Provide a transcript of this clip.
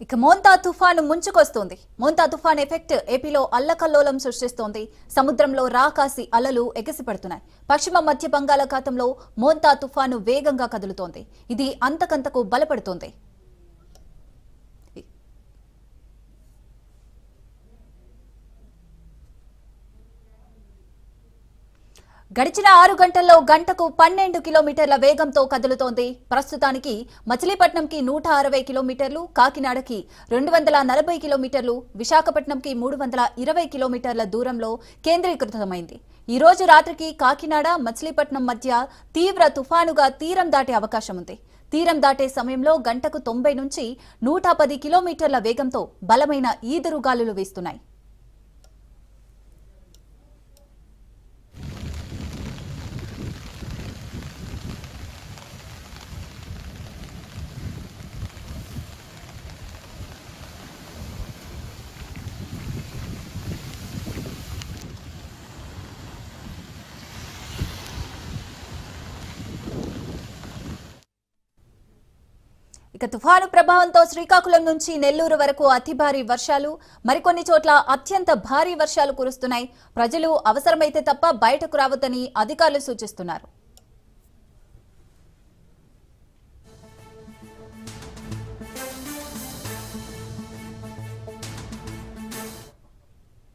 ఇక మోంతా తుఫాను ముంచుకొస్తోంది. మోంతా తుఫాన్ ఎఫెక్ట్ ఏపీలో అల్లకల్లోలం సృష్టిస్తోంది. సముద్రంలో రాకాసి అలలు ఎగసిపడుతున్నాయి. పశ్చిమ మధ్య బంగాళాఖాతంలో మోంతా తుఫాను వేగంగా కదులుతోంది. ఇది అంతకంతకు బలపడుతోంది. గడిచిన 6 గంటల్లో గంటకు 12 కిలోమీటర్ల వేగంతో కదులుతోంది. ప్రస్తుతానికి మచిలీపట్నంకి 160 కిలోమీటర్లు, కాకినాడకి 240 కిలోమీటర్లు, విశాఖపట్నంకి 320 కిలోమీటర్ల దూరంలో కేంద్రీకృతమైంది. ఈ రోజు రాత్రికి కాకినాడ, మచిలీపట్నం మధ్య తీవ్ర తుఫానుగా తీరం దాటే అవకాశం ఉంది. తీరం దాటే సమయంలో గంటకు 90 నుంచి 110 కిలోమీటర్ల వేగంతో బలమైన ఈదురుగాలులు వీస్తున్నాయి. ఇక తుఫాను ప్రభావంతో శ్రీకాకుళం నుంచి నెల్లూరు వరకు అతి భారీ వర్షాలు, మరికొన్ని చోట్ల అత్యంత భారీ వర్షాలు కురుస్తున్నాయి. ప్రజలు అవసరమైతే తప్ప బయటకు రావద్దని అధికారులు సూచిస్తున్నారు.